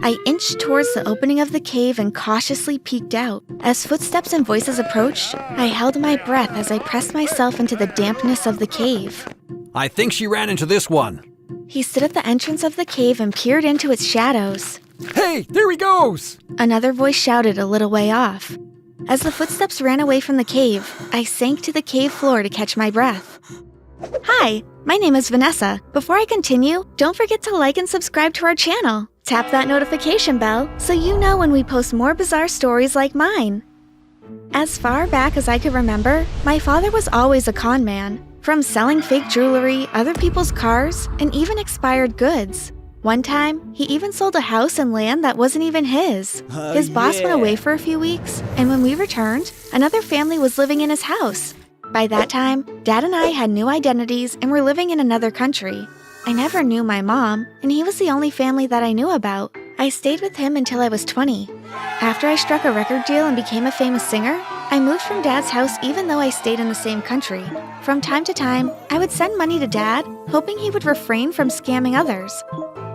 I inched towards the opening of the cave and cautiously peeked out. As footsteps and voices approached, I held my breath as I pressed myself into the dampness of the cave. I think she ran into this one. He stood at the entrance of the cave and peered into its shadows. Hey, there he goes! Another voice shouted a little way off. As the footsteps ran away from the cave, I sank to the cave floor to catch my breath. Hi, my name is Vanessa. Before I continue, don't forget to like and subscribe to our channel. Tap that notification bell so you know when we post more bizarre stories like mine. As far back as I could remember, my father was always a con man, from selling fake jewelry, other people's cars, and even expired goods. One time, he even sold a house and land that wasn't even his. His boss went away for a few weeks, and when we returned, another family was living in his house. By that time, Dad and I had new identities and were living in another country. I never knew my mom, and he was the only family that I knew about. I stayed with him until I was 20. After I struck a record deal and became a famous singer, I moved from Dad's house even though I stayed in the same country. From time to time, I would send money to Dad, hoping he would refrain from scamming others.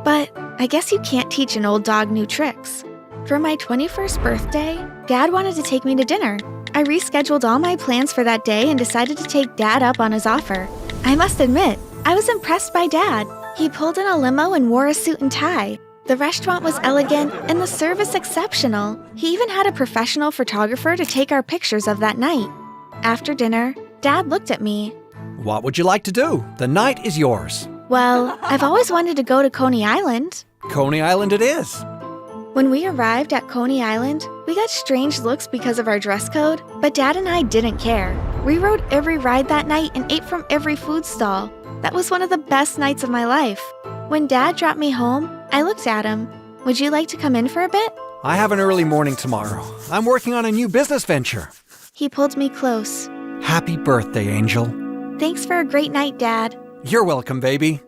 But I guess you can't teach an old dog new tricks. For my 21st birthday, Dad wanted to take me to dinner. I rescheduled all my plans for that day and decided to take Dad up on his offer. I must admit, I was impressed by Dad. He pulled in a limo and wore a suit and tie. The restaurant was elegant and the service exceptional. He even had a professional photographer to take our pictures of that night. After dinner, Dad looked at me. What would you like to do? The night is yours. Well, I've always wanted to go to Coney Island. Coney Island it is. When we arrived at Coney Island, we got strange looks because of our dress code, but Dad and I didn't care. We rode every ride that night and ate from every food stall. That was one of the best nights of my life. When Dad dropped me home, I looked at him. Would you like to come in for a bit? I have an early morning tomorrow. I'm working on a new business venture. He pulled me close. Happy birthday, Angel. Thanks for a great night, Dad. You're welcome, baby.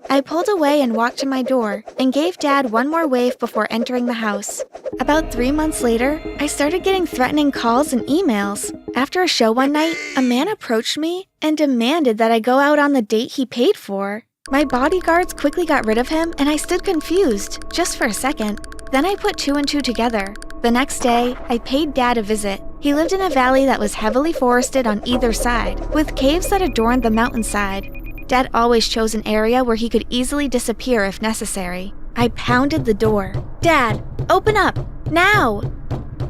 I pulled away and walked to my door and gave Dad one more wave before entering the house. About 3 months later, I started getting threatening calls and emails. After a show one night, a man approached me and demanded that I go out on the date he paid for. My bodyguards quickly got rid of him and I stood confused, just for a second. Then I put 2 and 2 together. The next day, I paid Dad a visit. He lived in a valley that was heavily forested on either side, with caves that adorned the mountainside. Dad always chose an area where he could easily disappear if necessary. I pounded the door. Dad, open up! Now!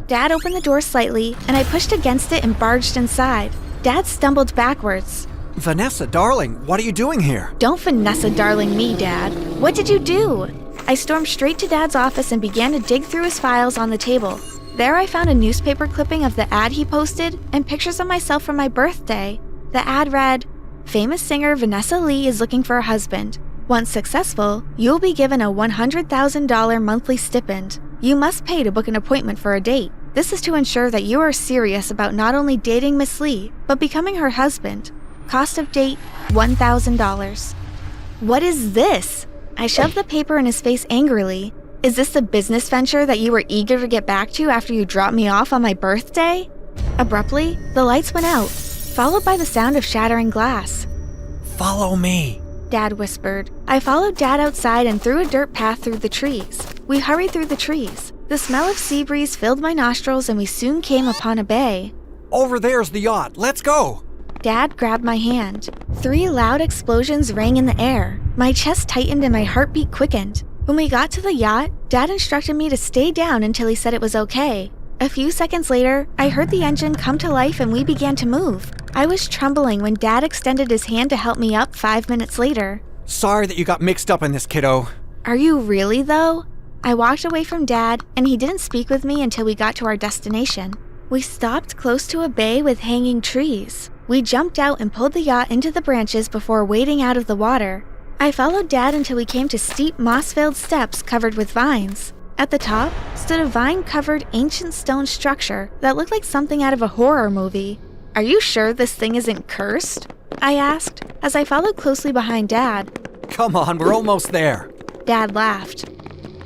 Dad opened the door slightly, and I pushed against it and barged inside. Dad stumbled backwards. Vanessa, darling, what are you doing here? Don't Vanessa darling me, Dad. What did you do? I stormed straight to Dad's office and began to dig through his files on the table. There I found a newspaper clipping of the ad he posted and pictures of myself from my birthday. The ad read, "Famous singer Vanessa Lee is looking for a husband. Once successful, you'll be given a $100,000 monthly stipend. You must pay to book an appointment for a date. This is to ensure that you are serious about not only dating Miss Lee, but becoming her husband. Cost of date, $1,000. What is this? I shoved the paper in his face angrily. Is this the business venture that you were eager to get back to after you dropped me off on my birthday? Abruptly, the lights went out, followed by the sound of shattering glass. Follow me, Dad whispered. I followed Dad outside and through a dirt path through the trees. We hurried through the trees. The smell of sea breeze filled my nostrils and we soon came upon a bay. Over there's the yacht. Let's go. Dad grabbed my hand. 3 loud explosions rang in the air. My chest tightened and my heartbeat quickened. When we got to the yacht, Dad instructed me to stay down until he said it was okay. A few seconds later, I heard the engine come to life and we began to move. I was trembling when Dad extended his hand to help me up 5 minutes later. Sorry that you got mixed up in this, kiddo. Are you really, though? I walked away from Dad, and he didn't speak with me until we got to our destination. We stopped close to a bay with hanging trees. We jumped out and pulled the yacht into the branches before wading out of the water. I followed Dad until we came to steep moss-filled steps covered with vines. At the top stood a vine-covered ancient stone structure that looked like something out of a horror movie. Are you sure this thing isn't cursed? I asked, as I followed closely behind Dad. Come on, we're almost there. Dad laughed.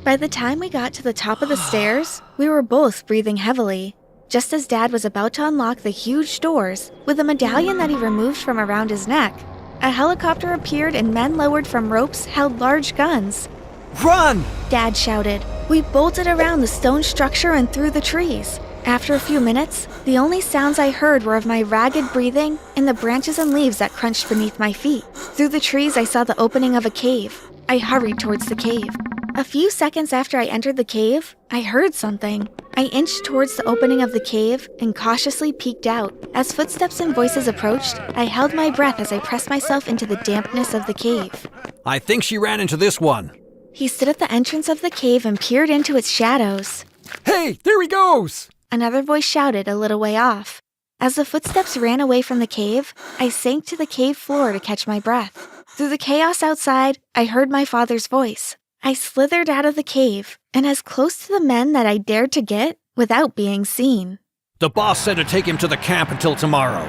By the time we got to the top of the stairs, we were both breathing heavily. Just as Dad was about to unlock the huge doors, with a medallion that he removed from around his neck, a helicopter appeared and men lowered from ropes held large guns. Run! Dad shouted. We bolted around the stone structure and through the trees. After a few minutes, the only sounds I heard were of my ragged breathing and the branches and leaves that crunched beneath my feet. Through the trees, I saw the opening of a cave. I hurried towards the cave. A few seconds after I entered the cave, I heard something. I inched towards the opening of the cave and cautiously peeked out. As footsteps and voices approached, I held my breath as I pressed myself into the dampness of the cave. I think she ran into this one. He stood at the entrance of the cave and peered into its shadows. Hey, there he goes! Another voice shouted a little way off. As the footsteps ran away from the cave, I sank to the cave floor to catch my breath. Through the chaos outside, I heard my father's voice. I slithered out of the cave and as close to the men that I dared to get without being seen. The boss said to take him to the camp until tomorrow.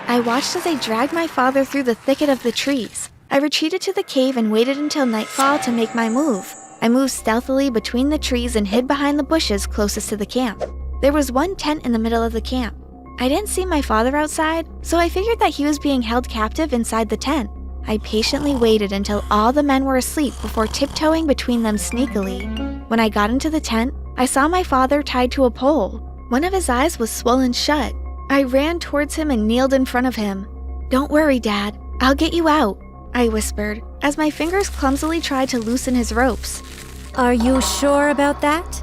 I watched as they dragged my father through the thicket of the trees. I retreated to the cave and waited until nightfall to make my move. I moved stealthily between the trees and hid behind the bushes closest to the camp. There was one tent in the middle of the camp. I didn't see my father outside, so I figured that he was being held captive inside the tent. I patiently waited until all the men were asleep before tiptoeing between them sneakily. When I got into the tent, I saw my father tied to a pole. One of his eyes was swollen shut. I ran towards him and kneeled in front of him. "Don't worry, Dad. I'll get you out," I whispered, as my fingers clumsily tried to loosen his ropes. Are you sure about that?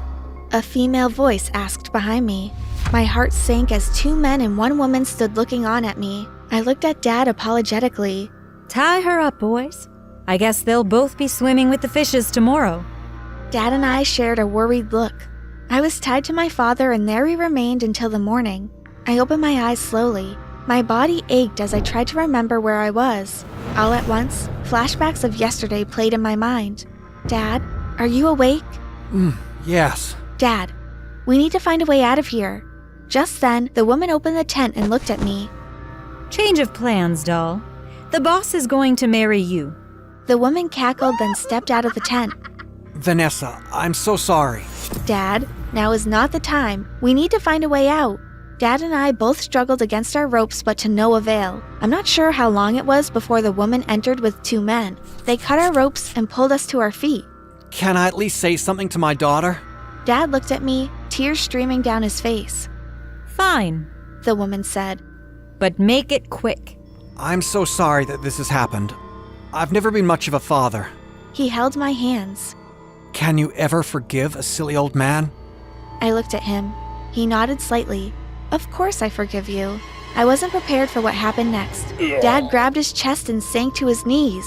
A female voice asked behind me. My heart sank as two men and one woman stood looking on at me. I looked at Dad apologetically. Tie her up, boys. I guess they'll both be swimming with the fishes tomorrow. Dad and I shared a worried look. I was tied to my father and there we remained until the morning. I opened my eyes slowly. My body ached as I tried to remember where I was. All at once, flashbacks of yesterday played in my mind. "Dad, are you awake?" Yes. "Dad, we need to find a way out of here." Just then, the woman opened the tent and looked at me. Change of plans, doll. The boss is going to marry you. The woman cackled, then stepped out of the tent. Vanessa, I'm so sorry. "Dad, now is not the time. We need to find a way out." Dad and I both struggled against our ropes, but to no avail. I'm not sure how long it was before the woman entered with two men. They cut our ropes and pulled us to our feet. Can I at least say something to my daughter? Dad looked at me, tears streaming down his face. Fine, The woman said. but make it quick. I'm so sorry that this has happened. I've never been much of a father. He held my hands. Can you ever forgive a silly old man? I looked at him. He nodded slightly. "Of course I forgive you." I wasn't prepared for what happened next. Dad grabbed his chest and sank to his knees.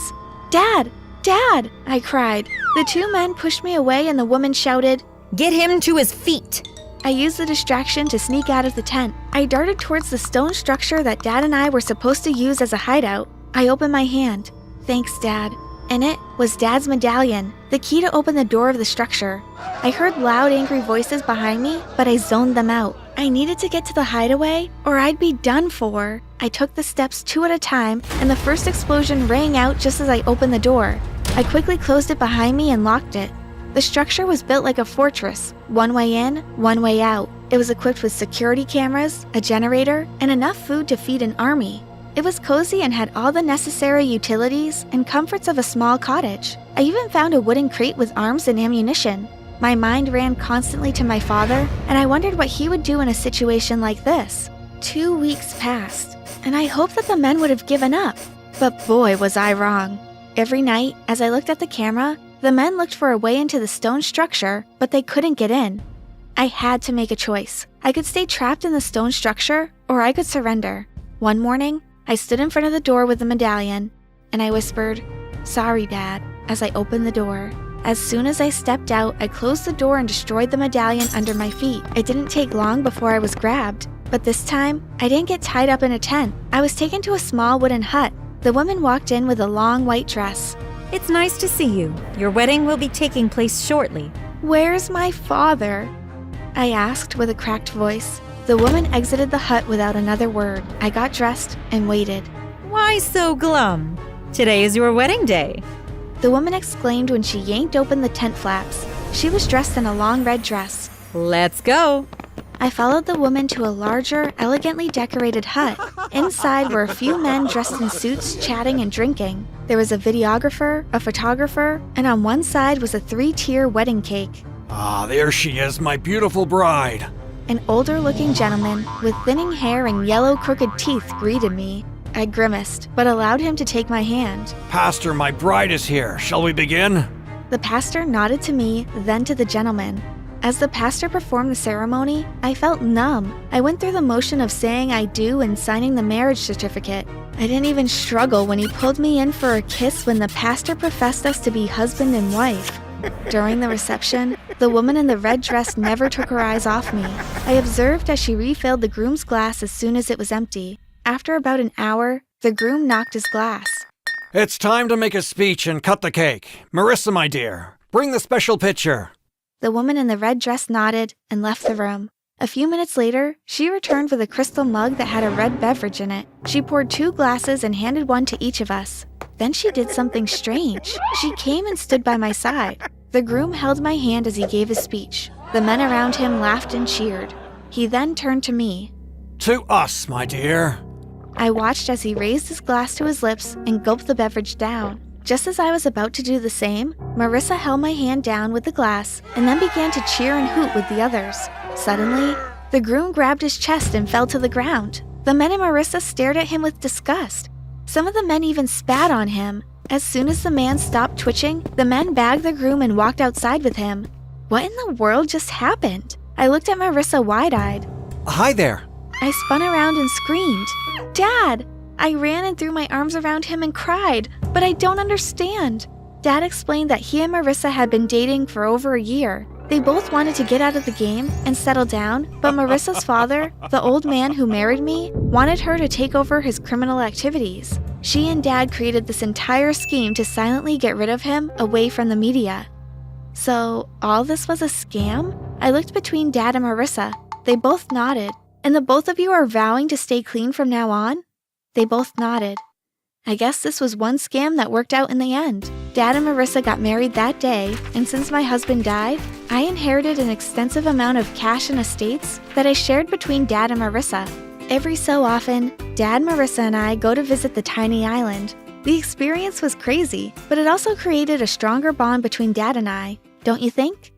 "Dad! Dad!" I cried. The two men pushed me away and the woman shouted. Get him to his feet. I used the distraction to sneak out of the tent. I darted towards the stone structure that Dad and I were supposed to use as a hideout. I opened my hand. "Thanks, Dad." In it was Dad's medallion, the key to open the door of the structure. I heard loud, angry voices behind me, but I zoned them out. I needed to get to the hideaway, or I'd be done for. I took the steps two at a time, and the first explosion rang out just as I opened the door. I quickly closed it behind me and locked it. The structure was built like a fortress, one way in, one way out. It was equipped with security cameras, a generator, and enough food to feed an army. It was cozy and had all the necessary utilities and comforts of a small cottage. I even found a wooden crate with arms and ammunition. My mind ran constantly to my father, and I wondered what he would do in a situation like this. 2 weeks passed, and I hoped that the men would have given up. But boy, was I wrong. Every night, as I looked at the camera, the men looked for a way into the stone structure, but they couldn't get in. I had to make a choice. I could stay trapped in the stone structure, or I could surrender. One morning, I stood in front of the door with the medallion, and I whispered, "Sorry, Dad," as I opened the door. As soon as I stepped out, I closed the door and destroyed the medallion under my feet. It didn't take long before I was grabbed. But this time, I didn't get tied up in a tent. I was taken to a small wooden hut. The woman walked in with a long white dress. It's nice to see you. Your wedding will be taking place shortly. "Where's my father?" I asked with a cracked voice. The woman exited the hut without another word. I got dressed and waited. Why so glum? Today is your wedding day. The woman exclaimed when she yanked open the tent flaps. She was dressed in a long red dress. Let's go. I followed the woman to a larger, elegantly decorated hut. Inside were a few men dressed in suits chatting and drinking. There was a videographer, a photographer, and on one side was a 3-tier wedding cake. Ah, there she is, my beautiful bride. An older-looking gentleman with thinning hair and yellow crooked teeth greeted me. I grimaced, but allowed him to take my hand. Pastor, my bride is here. Shall we begin? The pastor nodded to me, then to the gentleman. As the pastor performed the ceremony, I felt numb. I went through the motion of saying I do and signing the marriage certificate. I didn't even struggle when he pulled me in for a kiss when the pastor professed us to be husband and wife. During the reception, the woman in the red dress never took her eyes off me. I observed as she refilled the groom's glass as soon as it was empty. After about an hour, the groom knocked his glass. It's time to make a speech and cut the cake. Marissa, my dear, bring the special pitcher. The woman in the red dress nodded and left the room. A few minutes later, she returned with a crystal mug that had a red beverage in it. She poured 2 glasses and handed one to each of us. Then she did something strange. She came and stood by my side. The groom held my hand as he gave his speech. The men around him laughed and cheered. He then turned to me. To us, my dear. I watched as he raised his glass to his lips and gulped the beverage down. Just as I was about to do the same, Marissa held my hand down with the glass and then began to cheer and hoot with the others. Suddenly, the groom grabbed his chest and fell to the ground. The men and Marissa stared at him with disgust. Some of the men even spat on him. As soon as the man stopped twitching, the men bagged the groom and walked outside with him. What in the world just happened? I looked at Marissa wide-eyed. Hi there. I spun around and screamed, "Dad!" I ran and threw my arms around him and cried, but I don't understand. Dad explained that he and Marissa had been dating for over a year. They both wanted to get out of the game and settle down, but Marissa's father, the old man who married me, wanted her to take over his criminal activities. She and Dad created this entire scheme to silently get rid of him away from the media. So, all this was a scam? I looked between Dad and Marissa. They both nodded. And the both of you are vowing to stay clean from now on? They both nodded. I guess this was one scam that worked out in the end. Dad and Marissa got married that day, and since my husband died, I inherited an extensive amount of cash and estates that I shared between Dad and Marissa. Every so often, Dad, Marissa, and I go to visit the tiny island. The experience was crazy, but it also created a stronger bond between Dad and I, don't you think?